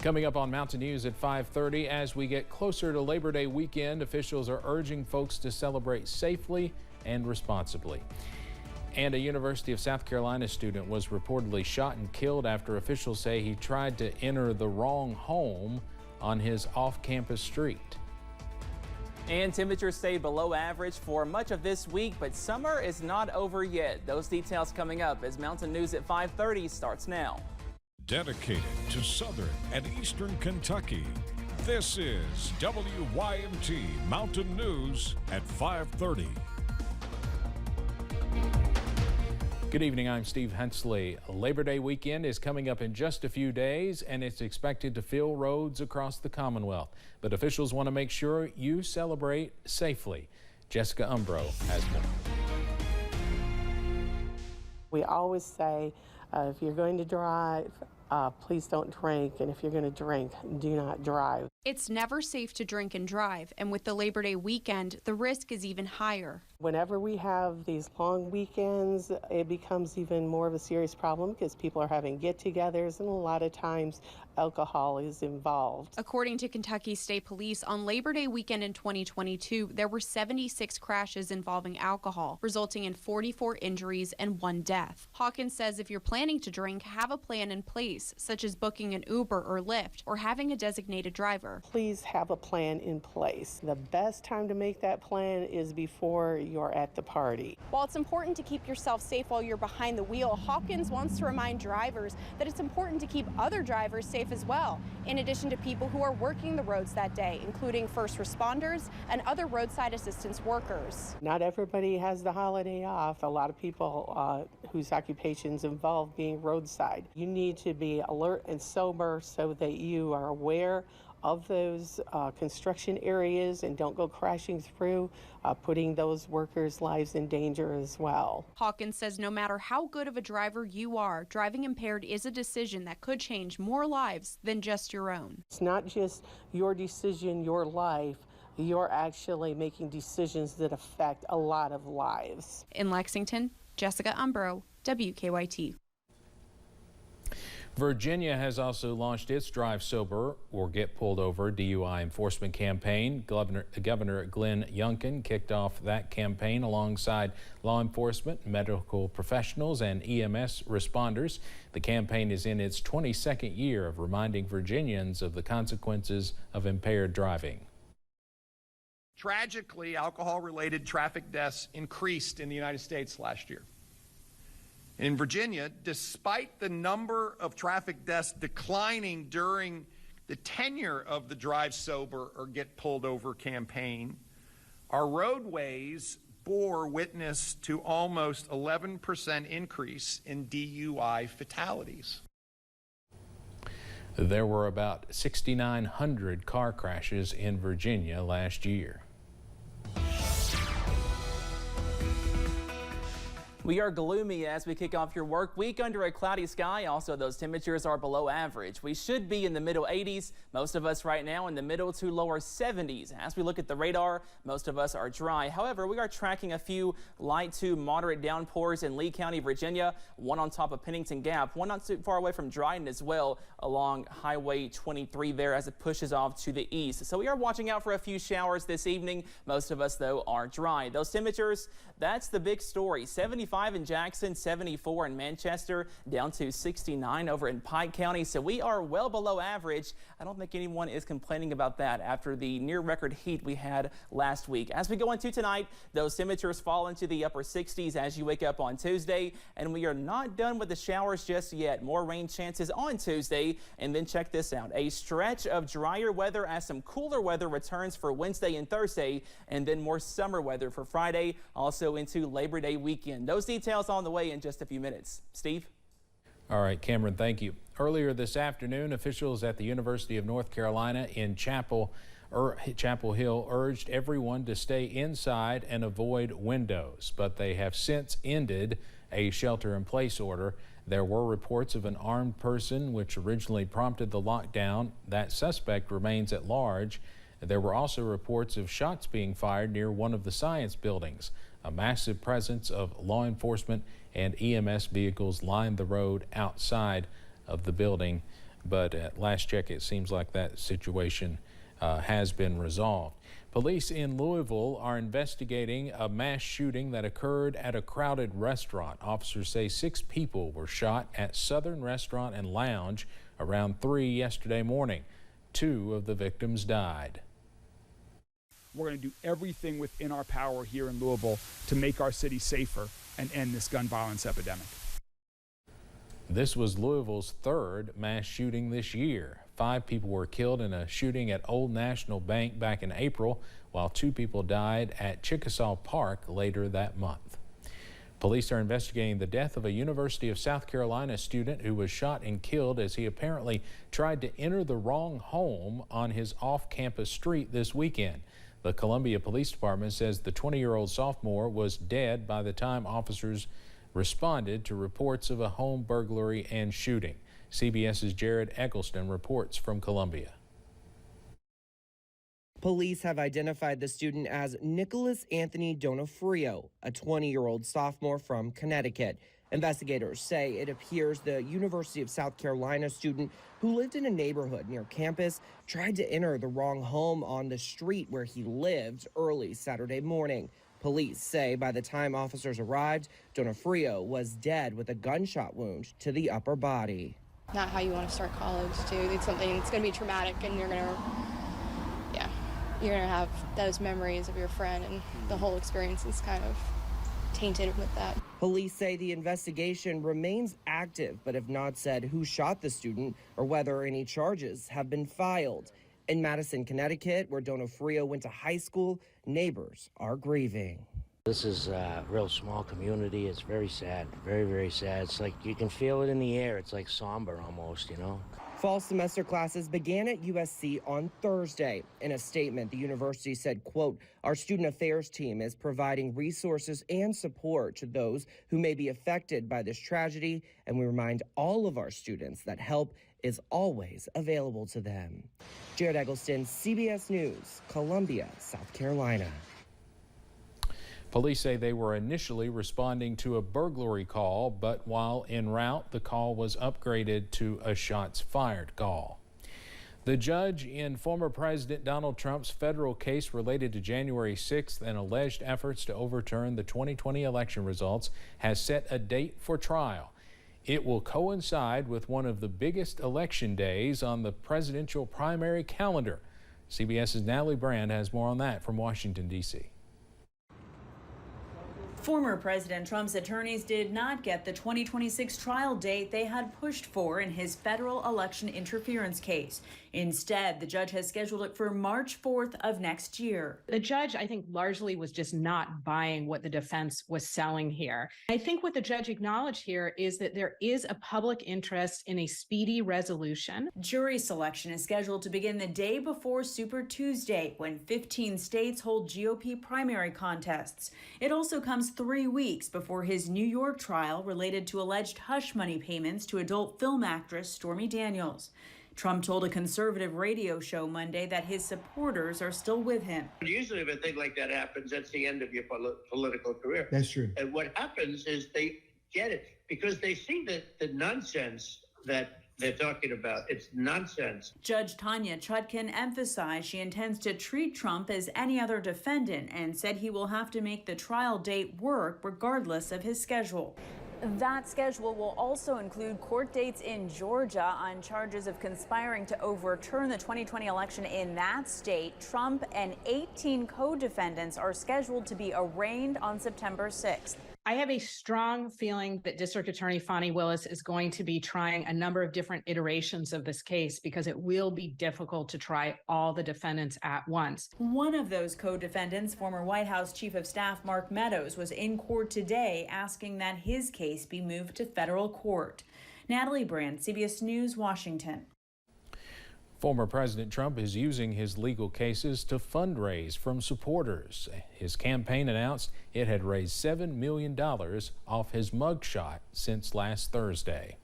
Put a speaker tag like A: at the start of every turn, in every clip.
A: Coming up on Mountain News at 5:30, as we get closer to Labor Day weekend, officials are urging folks to celebrate safely and responsibly. And a University of South Carolina student was reportedly shot and killed after officials say he tried to enter the wrong home on his off-campus street.
B: And temperatures stayed below average for much of this week, but summer is not over yet. Those details coming up as Mountain News at 5:30 starts now.
C: Dedicated to Southern and Eastern Kentucky, this is WYMT Mountain News at 5:30.
A: Good evening, I'm Steve Hensley. Labor Day weekend is coming up in just a few days, and it's expected to fill roads across the Commonwealth. But officials want to make sure you celebrate safely. Jessica Umbro has more.
D: We always say, if you're going to drive, please don't drink, and if you're going to drink, do not drive.
E: It's never safe to drink and drive, and with the Labor Day weekend, the risk is even higher.
D: Whenever we have these long weekends, it becomes even more of a serious problem because people are having get-togethers, and a lot of times alcohol is involved.
E: According to Kentucky State Police, on Labor Day weekend in 2022, there were 76 crashes involving alcohol, resulting in 44 injuries and 1 death. Hawkins says if you're planning to drink, have a plan in place, such as booking an Uber or Lyft or having a designated driver.
D: Please have a plan in place. The best time to make that plan is before you're at the party.
F: While it's important to keep yourself safe while you're behind the wheel, Hawkins wants to remind drivers that it's important to keep other drivers safe as well, in addition to people who are working the roads that day, including first responders and other roadside assistance workers.
D: Not everybody has the holiday off. A lot of people whose occupations involve being roadside. You need to be alert and sober so that you are aware of those construction areas and don't go crashing through, putting those workers' lives in danger as well.
E: Hawkins says no matter how good of a driver you are, driving impaired is a decision that could change more lives than just your own.
D: It's not just your decision, your life. You're actually making decisions that affect a lot of lives.
E: In Lexington, Jessica Umbro, WKYT.
A: Virginia has also launched its Drive Sober or Get Pulled Over DUI enforcement campaign. Governor Glenn Youngkin kicked off that campaign alongside law enforcement, medical professionals, and EMS responders. The campaign is in its 22nd year of reminding Virginians of the consequences of impaired driving.
G: Tragically, alcohol-related traffic deaths increased in the United States last year. In Virginia, despite the number of traffic deaths declining during the tenure of the Drive Sober or Get Pulled Over campaign, our roadways bore witness to almost 11% increase in DUI fatalities.
A: There were about 6,900 car crashes in Virginia last year.
B: We are gloomy as we kick off your work week under a cloudy sky. Also, those temperatures are below average. We should be in the middle 80s. Most of us right now in the middle to lower 70s. As we look at the radar, most of us are dry. However, we are tracking a few light to moderate downpours in Lee County, Virginia. One on top of Pennington Gap, one not too far away from Dryden as well along Highway 23 there as it pushes off to the east. So we are watching out for a few showers this evening. Most of us, though, are dry. Those temperatures, that's the big story. 75 in Jackson, 74 in Manchester, down to 69 over in Pike County. So we are well below average. I don't think anyone is complaining about that after the near record heat we had last week. As we go into tonight, those temperatures fall into the upper 60s as you wake up on Tuesday, and we are not done with the showers just yet. More rain chances on Tuesday, and then check this out. A stretch of drier weather as some cooler weather returns for Wednesday and Thursday, and then more summer weather for Friday, also into Labor Day weekend. Those details on the way in just a few minutes. Steve?
A: All right, Cameron, thank you. Earlier this afternoon, officials at the University of North Carolina in Chapel Hill urged everyone to stay inside and avoid windows, but they have since ended a shelter-in-place order. There were reports of an armed person which originally prompted the lockdown. That suspect remains at large. There were also reports of shots being fired near one of the science buildings. A massive presence of law enforcement and EMS vehicles lined the road outside of the building. but at last check, it seems like that situation has been resolved. Police in Louisville are investigating a mass shooting that occurred at a crowded restaurant. Officers say 6 people were shot at Southern Restaurant and Lounge around 3 yesterday morning. 2 of the victims died.
H: We're going to do everything within our power here in Louisville to make our city safer and end this gun violence epidemic.
A: This was Louisville's 3rd mass shooting this year. 5 people were killed in a shooting at Old National Bank back in April, while 2 people died at Chickasaw Park later that month. Police are investigating the death of a University of South Carolina student who was shot and killed as he apparently tried to enter the wrong home on his off-campus street this weekend. The Columbia Police Department says the 20-year-old sophomore was dead by the time officers responded to reports of a home burglary and shooting. CBS's Jared Eggleston reports from Columbia.
I: Police have identified the student as Nicholas Anthony Donofrio, a 20-year-old sophomore from Connecticut. Investigators say it appears the University of South Carolina student who lived in a neighborhood near campus tried to enter the wrong home on the street where he lived early Saturday morning. Police say by the time officers arrived, Donofrio was dead with a gunshot wound to the upper body.
J: Not how you want to start college, too. It's something that's going to be traumatic, and you're going to have those memories of your friend, and the whole experience is kind of tainted with that.
I: Police say the investigation remains active, but have not said who shot the student or whether any charges have been filed. In Madison, Connecticut, where Donofrio went to high school, neighbors are grieving.
K: This is a real small community. It's very sad, very, very sad. It's like you can feel it in the air. It's like somber almost, you know.
I: Fall semester classes began at USC on Thursday. In a statement, the university said, quote, "Our student affairs team is providing resources and support to those who may be affected by this tragedy, and we remind all of our students that help is always available to them." Jared Eggleston, CBS News, Columbia, South Carolina.
A: Police say they were initially responding to a burglary call, but while en route, the call was upgraded to a shots fired call. The judge in former President Donald Trump's federal case related to January 6th and alleged efforts to overturn the 2020 election results has set a date for trial. It will coincide with one of the biggest election days on the presidential primary calendar. CBS's Natalie Brand has more on that from Washington, D.C.
L: Former President Trump's attorneys did not get the 2026 trial date they had pushed for in his federal election interference case. Instead, the judge has scheduled it for March 4th of next year.
M: The judge, I think, largely was just not buying what the defense was selling here. I think what the judge acknowledged here is that there is a public interest in a speedy resolution.
L: Jury selection is scheduled to begin the day before Super Tuesday, when 15 states hold GOP primary contests. It also comes 3 weeks before his New York trial related to alleged hush money payments to adult film actress Stormy Daniels. Trump told a conservative radio show Monday that his supporters are still with him.
N: Usually if a thing like that happens, that's the end of your political career.
O: That's true.
N: And what happens is they get it because they see the nonsense that they're talking about. It's nonsense.
L: Judge Tanya Chutkan emphasized she intends to treat Trump as any other defendant and said he will have to make the trial date work regardless of his schedule.
P: That schedule will also include court dates in Georgia on charges of conspiring to overturn the 2020 election in that state. Trump and 18 co-defendants are scheduled to be arraigned on September 6th.
M: I have a strong feeling that District Attorney Fani Willis is going to be trying a number of different iterations of this case because it will be difficult to try all the defendants at once.
L: One of those co-defendants, former White House Chief of Staff Mark Meadows, was in court today asking that his case be moved to federal court. Natalie Brand, CBS News, Washington.
A: Former President Trump is using his legal cases to fundraise from supporters. His campaign announced it had raised $7 million off his mugshot since last Thursday.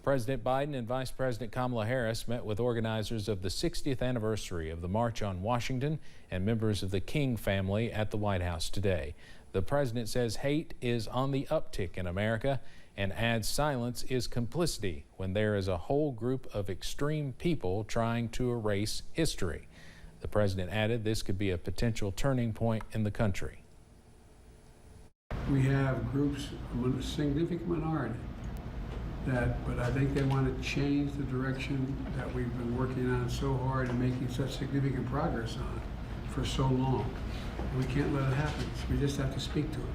A: President Biden and Vice President Kamala Harris met with organizers of the 60th anniversary of the March on Washington and members of the King family at the White House today. The president says hate is on the uptick in America and adds silence is complicity when there is a whole group of extreme people trying to erase history. The president added this could be a potential turning point in the country.
O: We have groups, a significant minority, but I think they want to change the direction that we've been working on so hard and making such significant progress on for so long. We can't let it happen. We just have to speak to it.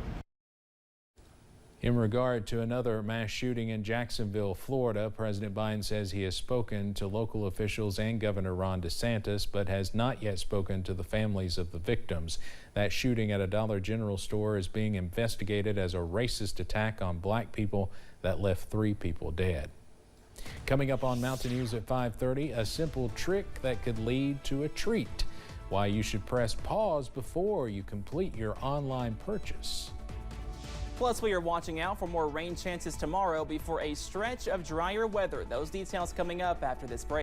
A: In regard to another mass shooting in Jacksonville, Florida, President Biden says he has spoken to local officials and Governor Ron DeSantis, but has not yet spoken to the families of the victims. That shooting at a Dollar General store is being investigated as a racist attack on black people that left 3 people dead. Coming up on Mountain News at 5:30, a simple trick that could lead to a treat. Why you should press pause before you complete your online purchase.
B: Plus, we are watching out for more rain chances tomorrow before a stretch of drier weather. Those details coming up after this break.